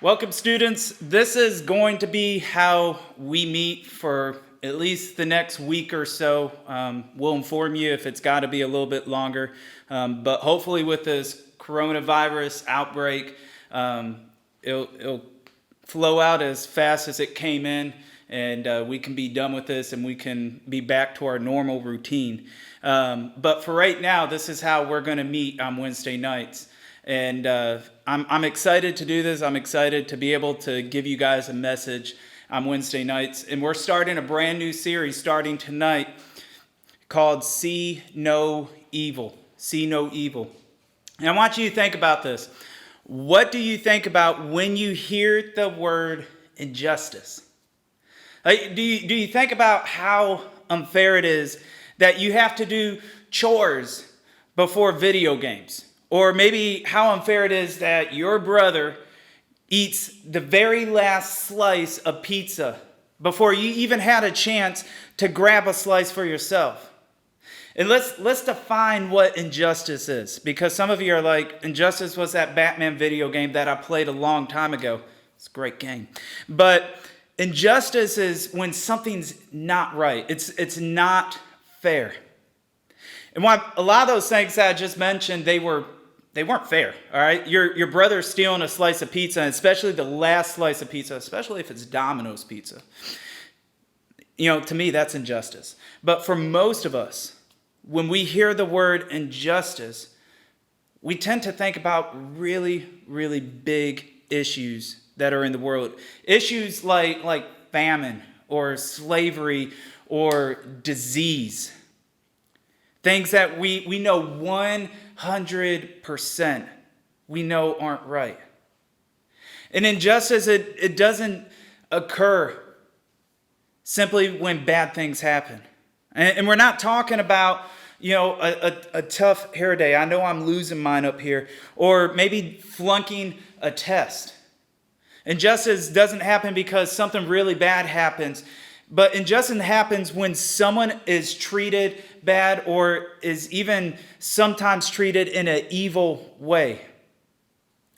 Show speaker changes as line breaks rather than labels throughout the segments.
Welcome, students. This is going to be how we meet for at least the next week or so. We'll inform you if it's got to be a little bit longer. But hopefully with this coronavirus outbreak, it'll flow out as fast as it came in, and we can be done with this and we can be back to our normal routine. But for right now, this is how we're going to meet on Wednesday nights. And I'm excited to do this. I'm excited to be able to give you guys a message on Wednesday nights. And we're starting a brand new series starting tonight called See No Evil. See No Evil. And I want you to think about this. What do you think about when you hear the word injustice? Like, do you think about how unfair it is that you have to do chores before video games? Or maybe how unfair it is that your brother eats the very last slice of pizza before you even had a chance to grab a slice for yourself. And let's define what injustice is, because some of you are like, Injustice was that Batman video game that I played a long time ago. It's a great game. But injustice is when something's not right. It's not fair. And why a lot of those things that I just mentioned, they weren't fair, all right? Your brother's stealing a slice of pizza, and especially the last slice of pizza, especially if it's Domino's pizza. You know, to me, that's injustice. But for most of us, when we hear the word injustice, we tend to think about really, really big issues that are in the world. Issues like famine or slavery or disease. Things that we know 100% we know aren't right. And injustice, it doesn't occur simply when bad things happen. And we're not talking about, a tough hair day. I know I'm losing mine up here. Or maybe flunking a test. Injustice doesn't happen because something really bad happens. But injustice happens when someone is treated bad or is even sometimes treated in an evil way.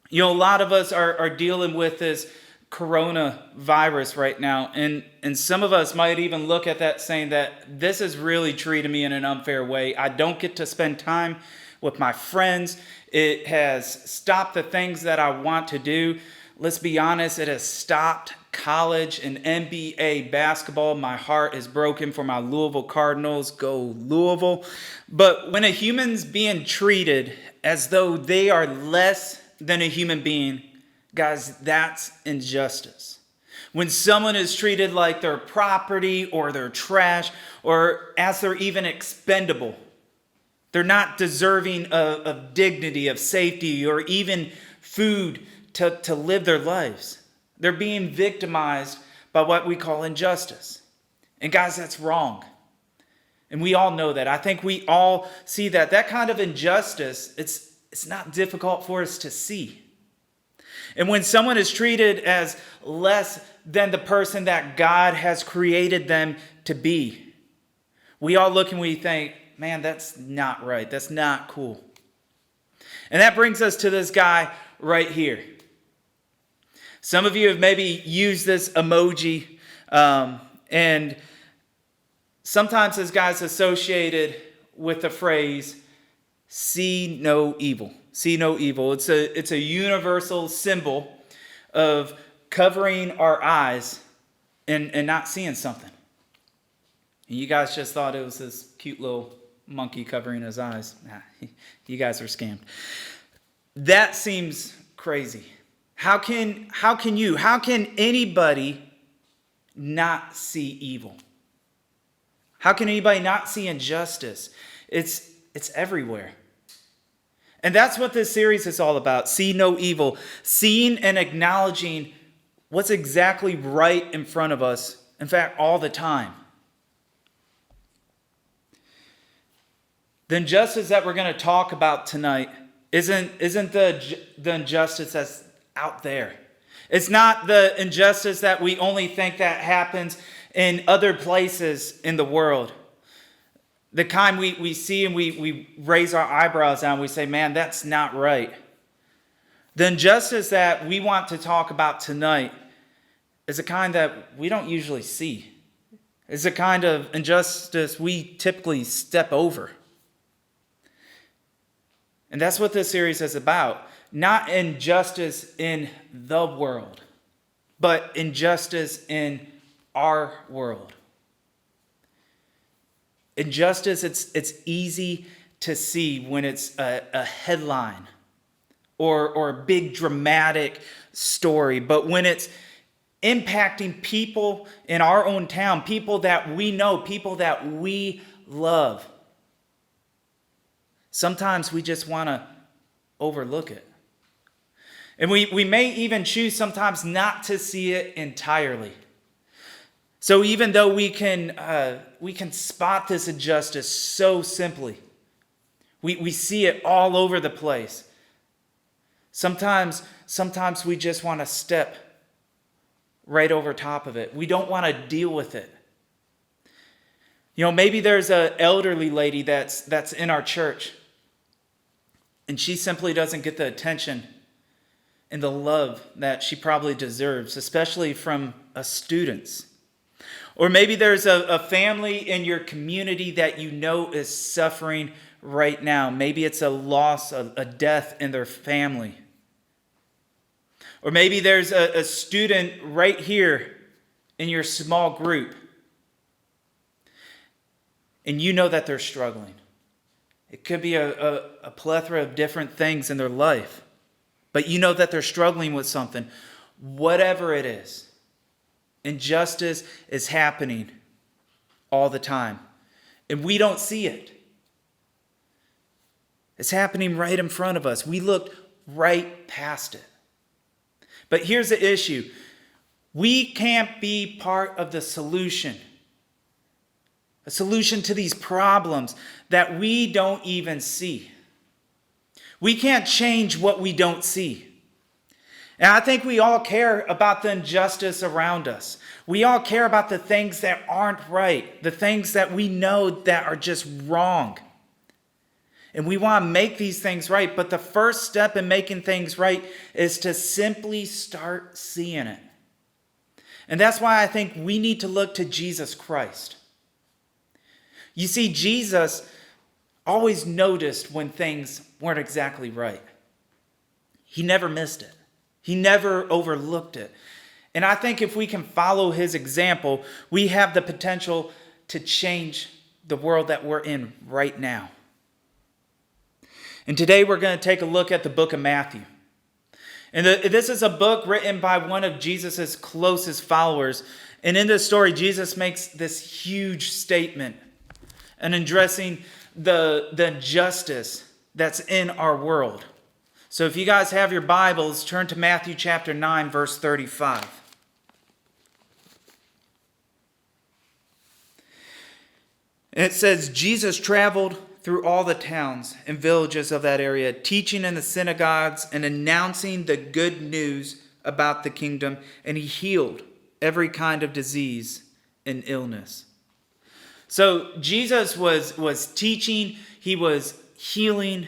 You know, a lot of us are dealing with this coronavirus right now. And some of us might even look at that saying that this is really treating me in an unfair way. I don't get to spend time with my friends. It has stopped the things that I want to do. Let's be honest, it has stopped college and NBA basketball. My heart is broken for my Louisville Cardinals. Go Louisville. But when a human's being treated as though they are less than a human being, guys, that's injustice. When someone is treated like their property or their trash or as they're even expendable, they're not deserving of dignity, of safety, or even food to live their lives. They're being victimized by what we call injustice. And guys, that's wrong. And we all know that. I think we all see that. That kind of injustice, it's not difficult for us to see. And when someone is treated as less than the person that God has created them to be, we all look and we think, man, that's not right. That's not cool. And that brings us to this guy right here. Some of you have maybe used this emoji, and sometimes this guy's associated with the phrase, see no evil. See no evil. It's a universal symbol of covering our eyes and not seeing something. And you guys just thought it was this cute little monkey covering his eyes. Nah, you guys are scammed. That seems crazy. How can anybody not see evil? How can anybody not see injustice? It's everywhere. And that's what this series is all about. See no evil. Seeing and acknowledging what's exactly right in front of us. In fact, all the time. The injustice that we're going to talk about tonight isn't the injustice that's out there. It's not the injustice that we only think that happens in other places in the world. The kind we see and we raise our eyebrows at and we say, man, that's not right. The injustice that we want to talk about tonight is a kind that we don't usually see. It's a kind of injustice we typically step over. And that's what this series is about. Not injustice in the world, but injustice in our world. Injustice, it's easy to see when it's a headline or a big dramatic story. But when it's impacting people in our own town, people that we know, people that we love, sometimes we just want to overlook it. And we may even choose sometimes not to see it entirely. So even though we can spot this injustice so simply, we see it all over the place. Sometimes we just want to step right over top of it. We don't want to deal with it. You know, maybe there's an elderly lady that's in our church, and she simply doesn't get the attention and the love that she probably deserves, especially from us students. Or maybe there's a family in your community that you know is suffering right now. Maybe it's a loss, a death in their family. Or maybe there's a student right here in your small group, and you know that they're struggling. It could be a plethora of different things in their life, but you know that they're struggling with something. Whatever it is, injustice is happening all the time, and we don't see it. It's happening right in front of us. We look right past it. But here's the issue. We can't be part of the solution. A solution to these problems that we don't even see. We can't change what we don't see. And I think we all care about the injustice around us. We all care about the things that aren't right, the things that we know that are just wrong. And we want to make these things right, but the first step in making things right is to simply start seeing it. And that's why I think we need to look to Jesus Christ. You see, Jesus always noticed when things weren't exactly right. He never missed it. He never overlooked it. And I think if we can follow his example, we have the potential to change the world that we're in right now. And today we're going to take a look at the book of Matthew. And this is a book written by one of Jesus' closest followers. And in this story, Jesus makes this huge statement and addressing the injustice that's in our world. So if you guys have your Bibles, turn to Matthew chapter 9, verse 35. And it says, Jesus traveled through all the towns and villages of that area, teaching in the synagogues and announcing the good news about the kingdom, and he healed every kind of disease and illness. So Jesus was teaching, he was healing,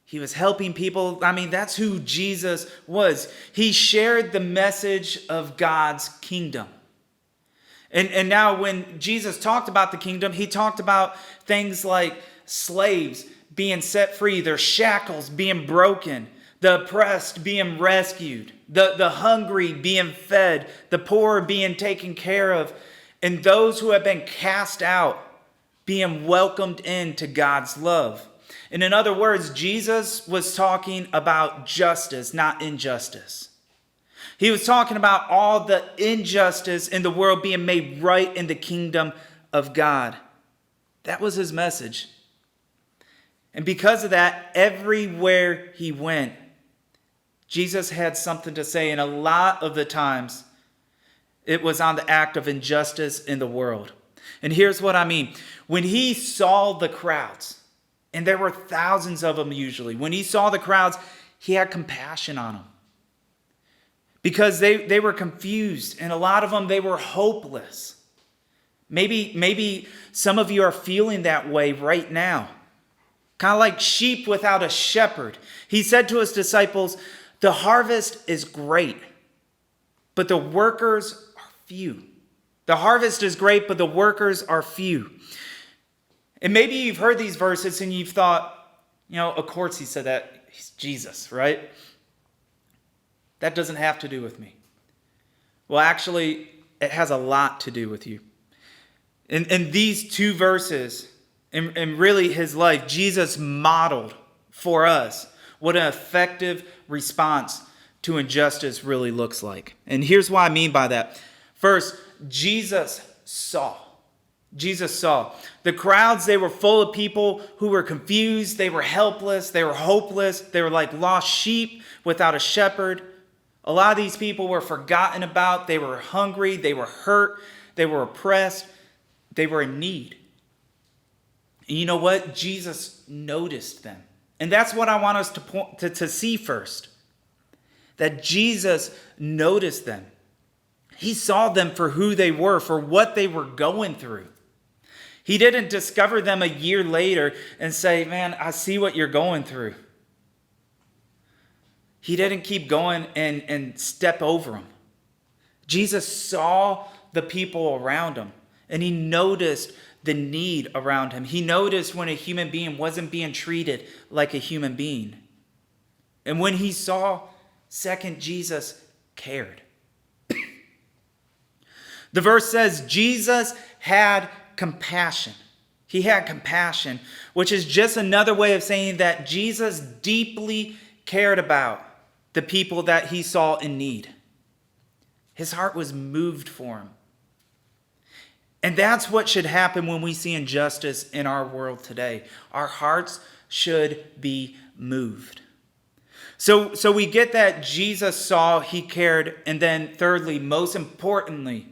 he was helping people. I mean, that's who Jesus was. He shared the message of God's kingdom. And now when Jesus talked about the kingdom, he talked about things like slaves being set free, their shackles being broken, the oppressed being rescued, the hungry being fed, the poor being taken care of, and those who have been cast out being welcomed into God's love. And in other words, Jesus was talking about justice, not injustice. He was talking about all the injustice in the world being made right in the kingdom of God. That was his message. And because of that, everywhere he went, Jesus had something to say. And a lot of the times, it was on the act of injustice in the world. And here's what I mean. When he saw the crowds, And there were thousands of them usually. When he saw the crowds, he had compassion on them. Because they were confused, and a lot of them, they were hopeless. Maybe some of you are feeling that way right now. Kind of like sheep without a shepherd. He said to his disciples, the harvest is great, but the workers are few. The harvest is great, but the workers are few. And maybe you've heard these verses and you've thought, of course he said that. He's Jesus, right? That doesn't have to do with me. Well, actually, it has a lot to do with you. In these two verses, and really his life, Jesus modeled for us what an effective response to injustice really looks like. And here's what I mean by that. First, Jesus saw. Jesus saw. The crowds, they were full of people who were confused. They were helpless. They were hopeless. They were like lost sheep without a shepherd. A lot of these people were forgotten about. They were hungry. They were hurt. They were oppressed. They were in need. And you know what? Jesus noticed them. And that's what I want us to see first. That Jesus noticed them. He saw them for who they were, for what they were going through. He didn't discover them a year later and say, man, I see what you're going through. He didn't keep going and step over them. Jesus saw the people around him, and he noticed the need around him. He noticed when a human being wasn't being treated like a human being. And when he saw, second, Jesus cared. The verse says Jesus had compassion. He had compassion, which is just another way of saying that Jesus deeply cared about the people that he saw in need. His heart was moved for him. And that's what should happen when we see injustice in our world today. Our hearts should be moved. So we get that Jesus saw, he cared, and then thirdly, most importantly,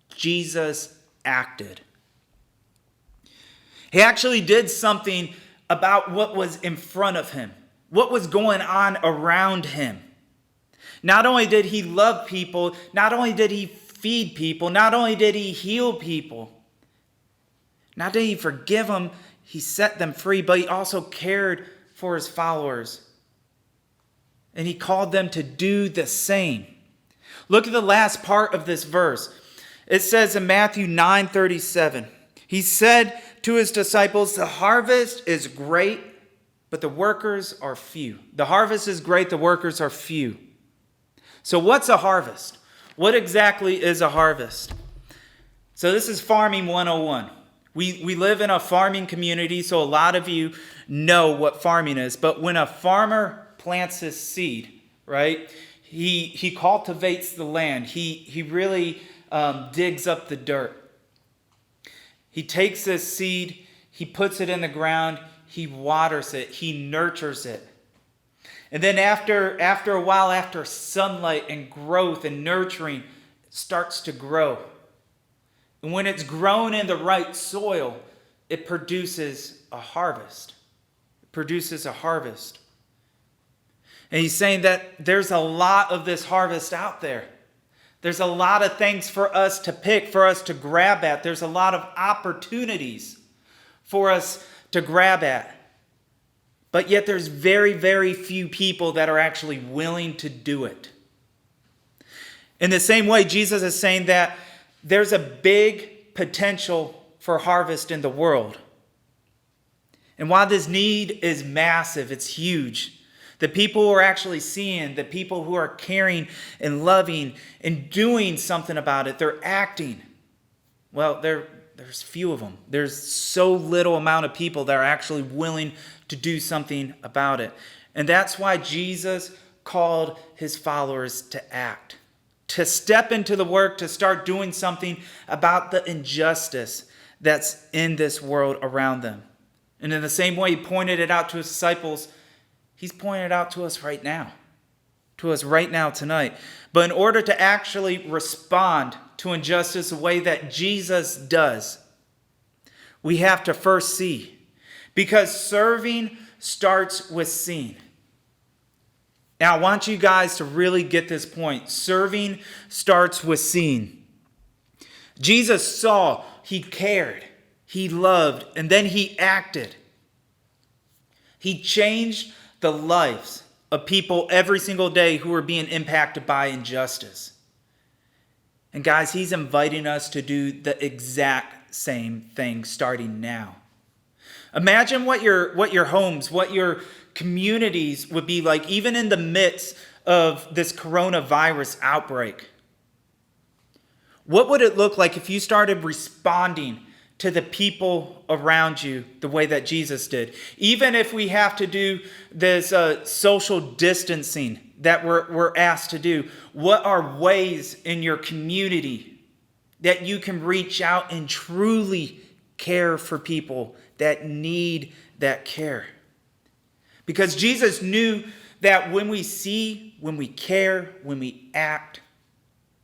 Jesus acted. He actually did something about what was in front of him, what was going on around him. Not only did he love people, not only did he feed people, not only did he heal people, not did he forgive them, he set them free, but he also cared for his followers. And he called them to do the same. Look at the last part of this verse. It says in Matthew 9:37, he said to his disciples, the harvest is great, but the workers are few. The harvest is great, the workers are few. So what's a harvest? What exactly is a harvest? So this is Farming 101. We live in a farming community, so a lot of you know what farming is. But when a farmer plants his seed, right, he cultivates the land. He really digs up the dirt. He takes this seed, he puts it in the ground, he waters it, he nurtures it. And then after a while, after sunlight and growth and nurturing, it starts to grow. And when it's grown in the right soil, it produces a harvest. It produces a harvest. And he's saying that there's a lot of this harvest out there. There's a lot of things for us to pick, for us to grab at. There's a lot of opportunities for us to grab at. But yet there's very, very few people that are actually willing to do it. In the same way, Jesus is saying that there's a big potential for harvest in the world. And while this need is massive, it's huge, the people who are actually seeing, the people who are caring and loving and doing something about it, they're acting. Well, there's few of them. There's so little amount of people that are actually willing to do something about it. And that's why Jesus called his followers to act, to step into the work, to start doing something about the injustice that's in this world around them. And in the same way he pointed it out to his disciples, he's pointing it out to us right now, tonight. But in order to actually respond to injustice the way that Jesus does, we have to first see. Because serving starts with seeing. Now, I want you guys to really get this point. Serving starts with seeing. Jesus saw, he cared, he loved, and then he acted. He changed the lives of people every single day who are being impacted by injustice. And guys, he's inviting us to do the exact same thing starting now. Imagine what your homes, what your communities would be like, even in the midst of this coronavirus outbreak. What would it look like if you started responding to the people around you the way that Jesus did? Even if we have to do this social distancing that we're asked to do, what are ways in your community that you can reach out and truly care for people that need that care? Because Jesus knew that when we see, when we care, when we act,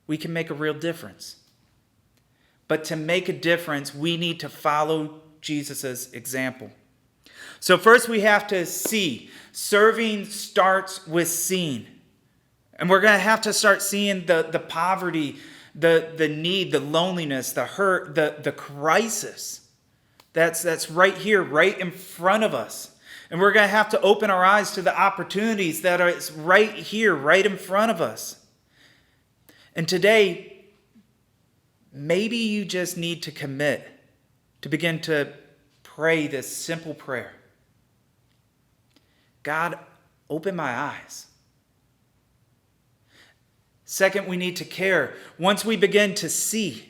we can make a real difference. But to make a difference, we need to follow Jesus' example. So first we have to see. Serving starts with seeing. And we're going to have to start seeing the poverty, the need, the loneliness, the hurt, the crisis. That's right here, right in front of us. And we're going to have to open our eyes to the opportunities that are right here, right in front of us. And today, maybe you just need to commit to begin to pray this simple prayer. God, open my eyes. Second, we need to care. Once we begin to see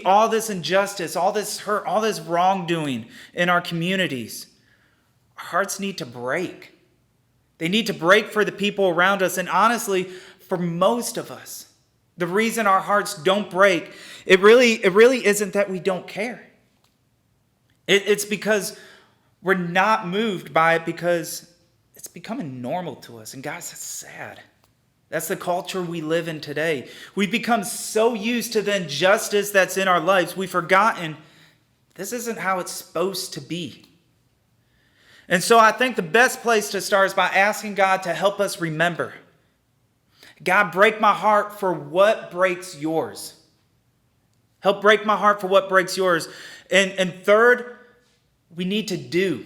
all this injustice, all this hurt, all this wrongdoing in our communities, our hearts need to break. They need to break for the people around us. And honestly, for most of us, the reason our hearts don't break, it really isn't that we don't care. It's because we're not moved by it, because it's becoming normal to us. And guys, that's sad. That's the culture we live in today. We've become so used to the injustice that's in our lives, we've forgotten this isn't how it's supposed to be. And so I think the best place to start is by asking God to help us remember. God, break my heart for what breaks yours. Help break my heart for what breaks yours. And third, we need to do.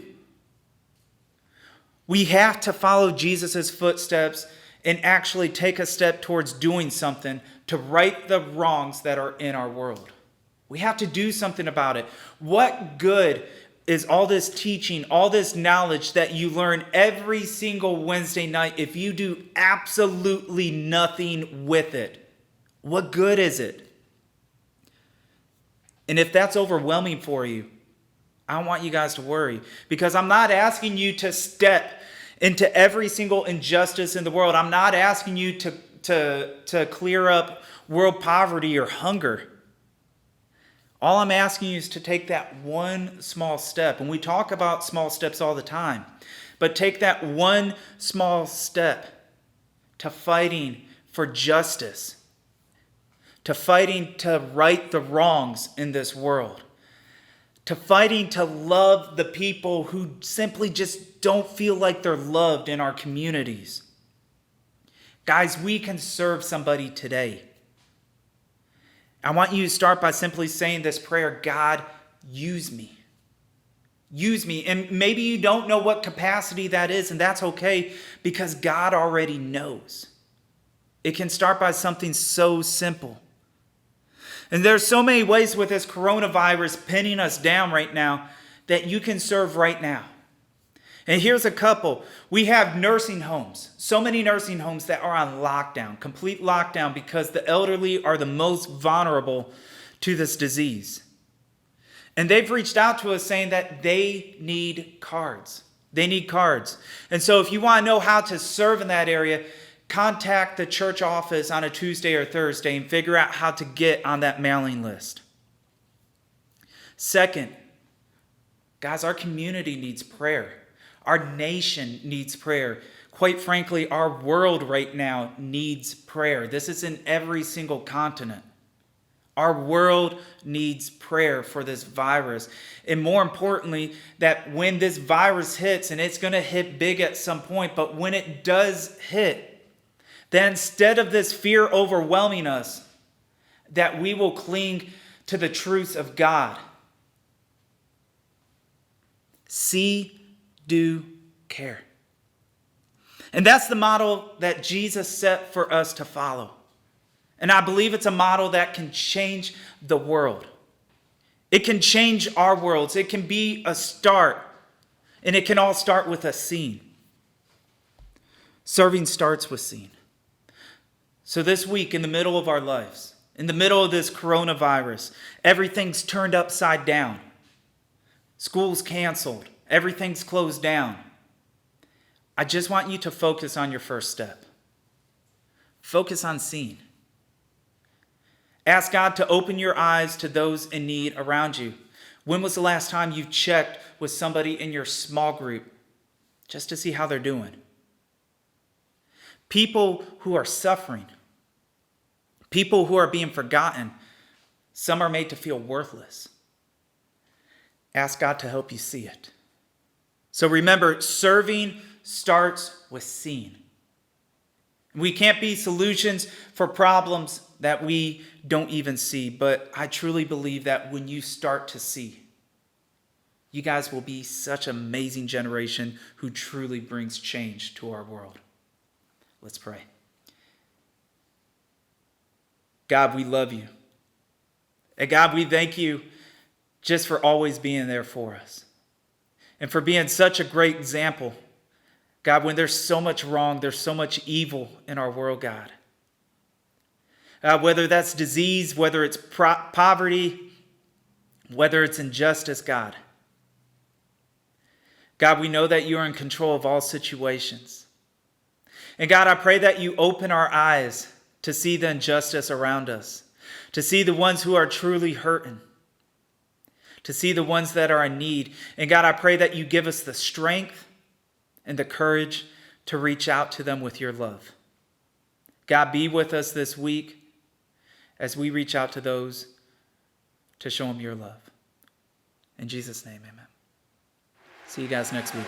We have to follow Jesus' footsteps and actually take a step towards doing something to right the wrongs that are in our world. We have to do something about it. What good is all this teaching, all this knowledge that you learn every single Wednesday night if you do absolutely nothing with it? What good is it? And if that's overwhelming for you, I don't want you guys to worry, because I'm not asking you to step into every single injustice in the world. I'm not asking you to clear up world poverty or hunger. All I'm asking you is to take that one small step. And we talk about small steps all the time. But take that one small step to fighting for justice. To fighting to right the wrongs in this world. To fighting to love the people who simply just don't feel like they're loved in our communities. Guys, we can serve somebody today. I want you to start by simply saying this prayer: God, use me. Use me. And maybe you don't know what capacity that is, and that's okay, because God already knows. It can start by something so simple. And there's so many ways with this coronavirus pinning us down right now that you can serve right now. And here's a couple. We have nursing homes. So many nursing homes that are on lockdown, complete lockdown, because the elderly are the most vulnerable to this disease. And they've reached out to us saying that they need cards. They need cards. And so if you want to know how to serve in that area, contact the church office on a Tuesday or Thursday and figure out how to get on that mailing list. Second, guys, our community needs prayer. Our nation needs prayer. Quite frankly, our world right now needs prayer. This is in every single continent. Our world needs prayer for this virus. And more importantly, that when this virus hits, and it's going to hit big at some point, but when it does hit, that instead of this fear overwhelming us, that we will cling to the truths of God. See, do, care. And that's the model that Jesus set for us to follow. And I believe it's a model that can change the world. It can change our worlds. It can be a start. And it can all start with a scene. Serving starts with seeing. So this week, in the middle of our lives, in the middle of this coronavirus, everything's turned upside down. School's canceled. Everything's closed down. I just want you to focus on your first step. Focus on seeing. Ask God to open your eyes to those in need around you. When was the last time you checked with somebody in your small group just to see how they're doing? People who are suffering. People who are being forgotten. Some are made to feel worthless. Ask God to help you see it. So remember, serving starts with seeing. We can't be solutions for problems that we don't even see, but I truly believe that when you start to see, you guys will be such an amazing generation who truly brings change to our world. Let's pray. God, we love you. And God, we thank you just for always being there for us and for being such a great example. God, when there's so much wrong, there's so much evil in our world, God. Whether that's disease, whether it's poverty, whether it's injustice, God. God, we know that you are in control of all situations. And God, I pray that you open our eyes to see the injustice around us, to see the ones who are truly hurting, to see the ones that are in need. And God, I pray that you give us the strength and the courage to reach out to them with your love. God, be with us this week as we reach out to those to show them your love. In Jesus' name, amen. See you guys next week.